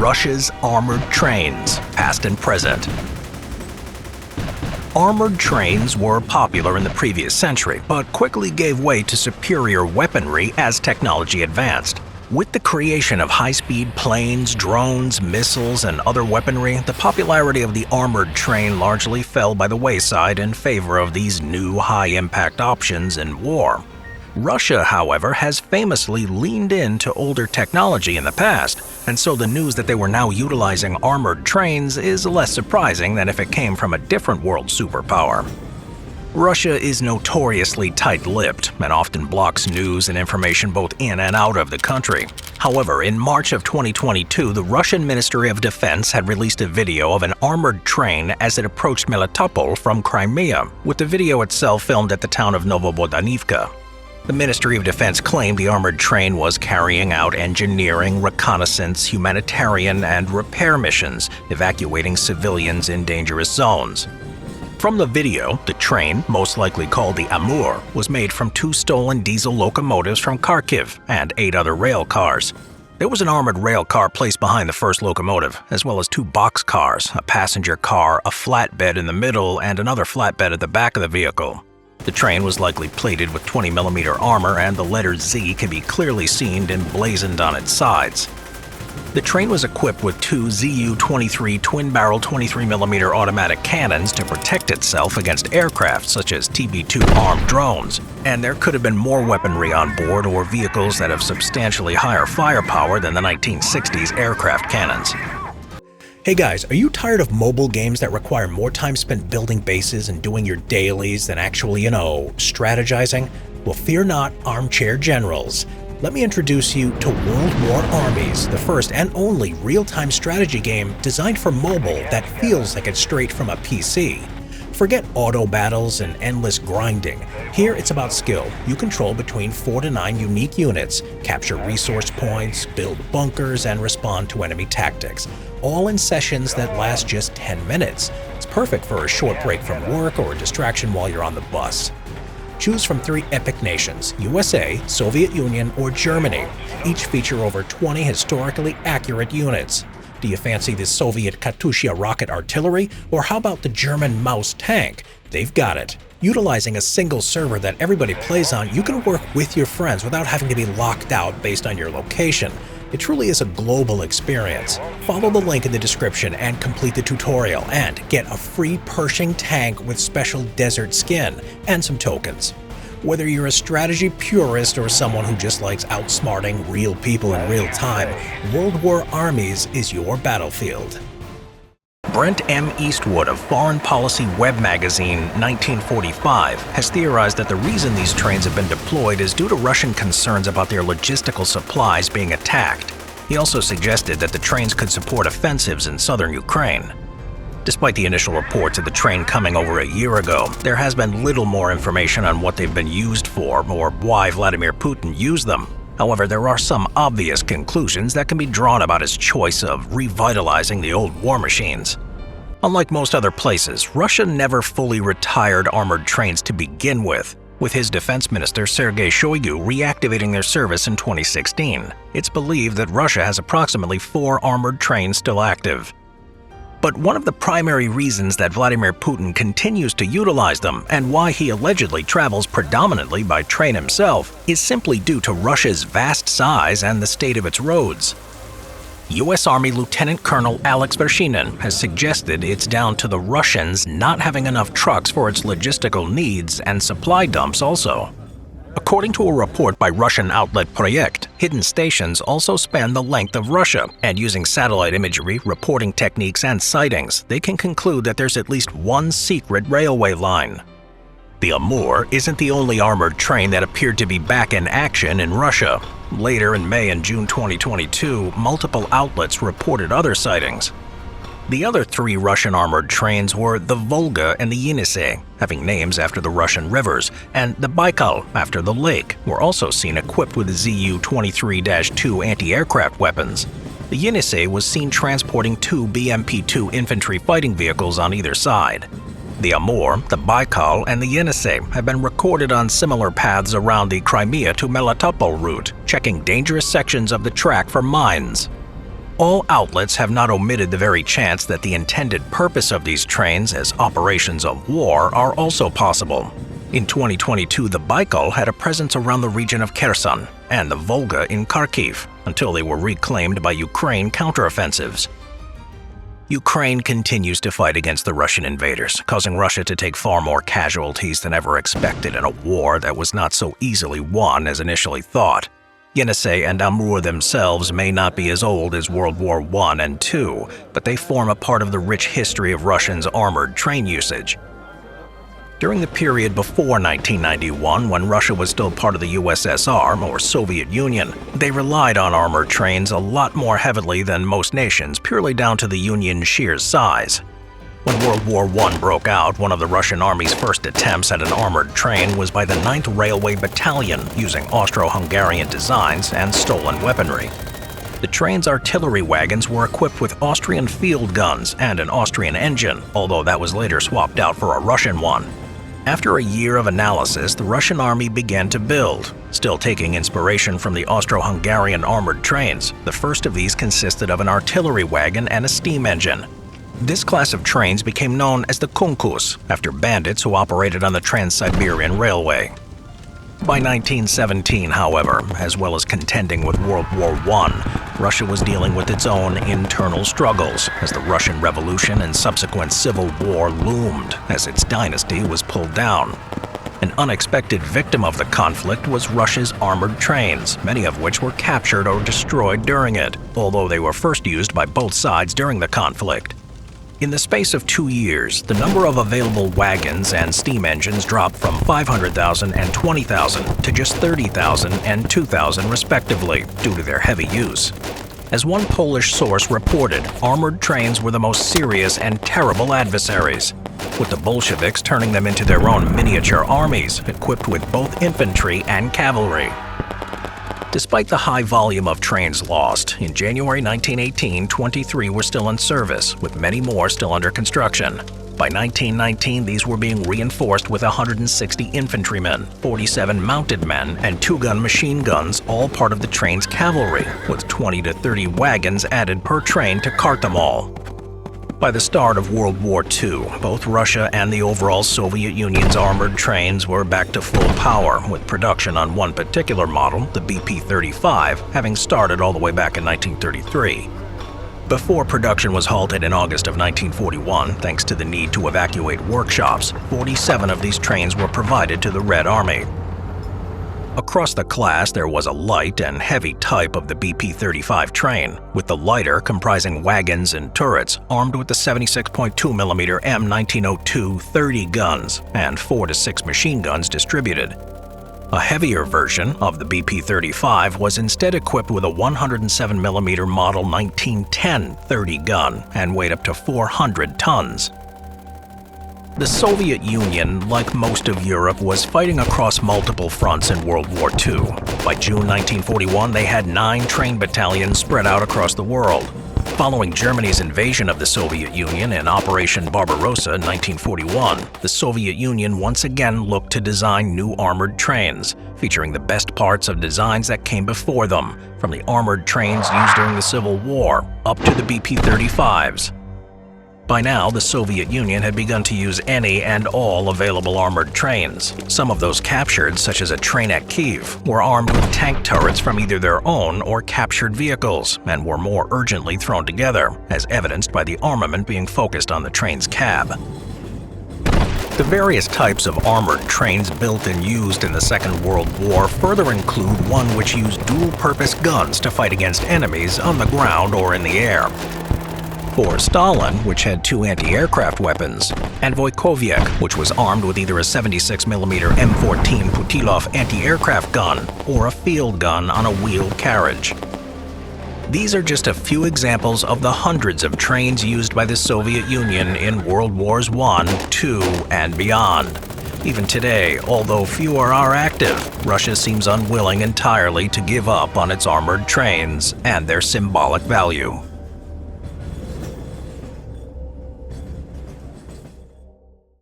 Russia's armored trains, past and present. Armored trains were popular in the previous century, but quickly gave way to superior weaponry as technology advanced. With the creation of high-speed planes, drones, missiles, and other weaponry, the popularity of the armored train largely fell by the wayside in favor of these new high-impact options in war. Russia, however, has famously leaned into older technology in the past, and so the news that they were now utilizing armored trains is less surprising than if it came from a different world superpower. Russia is notoriously tight-lipped and often blocks news and information both in and out of the country. However, in March of 2022, the Russian Ministry of Defense had released a video of an armored train as it approached Melitopol from Crimea, with the video itself filmed at the town of Novobodanivka. The Ministry of Defense claimed the armored train was carrying out engineering, reconnaissance, humanitarian, and repair missions, evacuating civilians in dangerous zones. From the video, the train, most likely called the Amur, was made from 2 stolen diesel locomotives from Kharkiv and 8 other rail cars. There was an armored rail car placed behind the first locomotive, as well as 2 box cars, a passenger car, a flatbed in the middle, and another flatbed at the back of the vehicle. The train was likely plated with 20mm armor, and the letter Z can be clearly seen emblazoned on its sides. The train was equipped with 2 Zu-23 twin-barrel 23mm automatic cannons to protect itself against aircraft such as TB2 armed drones, and there could have been more weaponry on board or vehicles that have substantially higher firepower than the 1960s aircraft cannons. Hey guys, are you tired of mobile games that require more time spent building bases and doing your dailies than actually, strategizing? Well, fear not, armchair generals. Let me introduce you to World War Armies, the first and only real-time strategy game designed for mobile that feels like it's straight from a PC. Forget auto battles and endless grinding. Here it's about skill. You control between 4 to 9 unique units, capture resource points, build bunkers, and respond to enemy tactics, all in sessions that last just 10 minutes. It's perfect for a short break from work or a distraction while you're on the bus. Choose from 3 epic nations, USA, Soviet Union, or Germany. Each feature over 20 historically accurate units. Do you fancy the Soviet Katyusha rocket artillery, or how about the German Maus tank? They've got it. Utilizing a single server that everybody plays on, you can work with your friends without having to be locked out based on your location. It truly is a global experience. Follow the link in the description and complete the tutorial, and get a free Pershing tank with special desert skin and some tokens. Whether you're a strategy purist or someone who just likes outsmarting real people in real time, World War Armies is your battlefield. Brent M. Eastwood of Foreign Policy Web Magazine 1945 has theorized that the reason these trains have been deployed is due to Russian concerns about their logistical supplies being attacked. He also suggested that the trains could support offensives in southern Ukraine. Despite the initial reports of the train coming over a year ago, there has been little more information on what they've been used for or why Vladimir Putin used them. However, there are some obvious conclusions that can be drawn about his choice of revitalizing the old war machines. Unlike most other places, Russia never fully retired armored trains to begin with his defense minister Sergei Shoigu reactivating their service in 2016. It's believed that Russia has approximately 4 armored trains still active. But one of the primary reasons that Vladimir Putin continues to utilize them, and why he allegedly travels predominantly by train himself, is simply due to Russia's vast size and the state of its roads. U.S. Army Lieutenant Colonel Alex Vershinin has suggested it's down to the Russians not having enough trucks for its logistical needs and supply dumps also. According to a report by Russian outlet Projekt, hidden stations also span the length of Russia, and using satellite imagery, reporting techniques, and sightings, they can conclude that there's at least one secret railway line. The Amur isn't the only armored train that appeared to be back in action in Russia. Later in May and June 2022, multiple outlets reported other sightings. The other 3 Russian armored trains were the Volga and the Yenisei, having names after the Russian rivers, and the Baikal, after the lake, were also seen equipped with Zu-23-2 anti-aircraft weapons. The Yenisei was seen transporting 2 BMP-2 infantry fighting vehicles on either side. The Amur, the Baikal, and the Yenisei have been recorded on similar paths around the Crimea to Melitopol route, checking dangerous sections of the track for mines. All outlets have not omitted the very chance that the intended purpose of these trains as operations of war are also possible. In 2022, the Baikal had a presence around the region of Kherson and the Volga in Kharkiv until they were reclaimed by Ukraine counteroffensives. Ukraine continues to fight against the Russian invaders, causing Russia to take far more casualties than ever expected in a war that was not so easily won as initially thought. Yenisei and Amur themselves may not be as old as World War I and II, but they form a part of the rich history of Russians' armored train usage. During the period before 1991, when Russia was still part of the USSR, or Soviet Union, they relied on armored trains a lot more heavily than most nations, purely down to the Union's sheer size. When World War I broke out, one of the Russian Army's first attempts at an armored train was by the 9th Railway Battalion, using Austro-Hungarian designs and stolen weaponry. The train's artillery wagons were equipped with Austrian field guns and an Austrian engine, although that was later swapped out for a Russian one. After a year of analysis, the Russian army began to build, still taking inspiration from the Austro-Hungarian armored trains. The first of these consisted of an artillery wagon and a steam engine. This class of trains became known as the Kunkus, after bandits who operated on the Trans-Siberian Railway. By 1917, however, as well as contending with World War I, Russia was dealing with its own internal struggles as the Russian Revolution and subsequent civil war loomed as its dynasty was pulled down. An unexpected victim of the conflict was Russia's armored trains, many of which were captured or destroyed during it, although they were first used by both sides during the conflict. In the space of 2 years, the number of available wagons and steam engines dropped from 500,000 and 20,000 to just 30,000 and 2,000 respectively, due to their heavy use. As one Polish source reported, armored trains were the most serious and terrible adversaries, with the Bolsheviks turning them into their own miniature armies, equipped with both infantry and cavalry. Despite the high volume of trains lost, in January 1918, 23 were still in service, with many more still under construction. By 1919, these were being reinforced with 160 infantrymen, 47 mounted men, and 2-gun machine guns, all part of the train's cavalry, with 20 to 30 wagons added per train to cart them all. By the start of World War II, both Russia and the overall Soviet Union's armored trains were back to full power, with production on one particular model, the BP-35, having started all the way back in 1933. Before production was halted in August of 1941, thanks to the need to evacuate workshops, 47 of these trains were provided to the Red Army. Across the class, there was a light and heavy type of the BP-35 train, with the lighter comprising wagons and turrets armed with the 76.2mm M1902 30 guns and 4 to 6 machine guns distributed. A heavier version of the BP-35 was instead equipped with a 107mm Model 1910 30 gun and weighed up to 400 tons. The Soviet Union, like most of Europe, was fighting across multiple fronts in World War II. By June 1941, they had 9 train battalions spread out across the world. Following Germany's invasion of the Soviet Union in Operation Barbarossa in 1941, the Soviet Union once again looked to design new armored trains, featuring the best parts of designs that came before them, from the armored trains used during the Civil War up to the BP-35s. By now, the Soviet Union had begun to use any and all available armored trains. Some of those captured, such as a train at Kyiv, were armed with tank turrets from either their own or captured vehicles, and were more urgently thrown together, as evidenced by the armament being focused on the train's cab. The various types of armored trains built and used in the Second World War further include one which used dual-purpose guns to fight against enemies on the ground or in the air. Or Stalin, which had 2 anti-aircraft weapons, and Voykoviec, which was armed with either a 76mm M14 Putilov anti-aircraft gun or a field gun on a wheeled carriage. These are just a few examples of the hundreds of trains used by the Soviet Union in World Wars I, II, and beyond. Even today, although fewer are active, Russia seems unwilling entirely to give up on its armored trains and their symbolic value.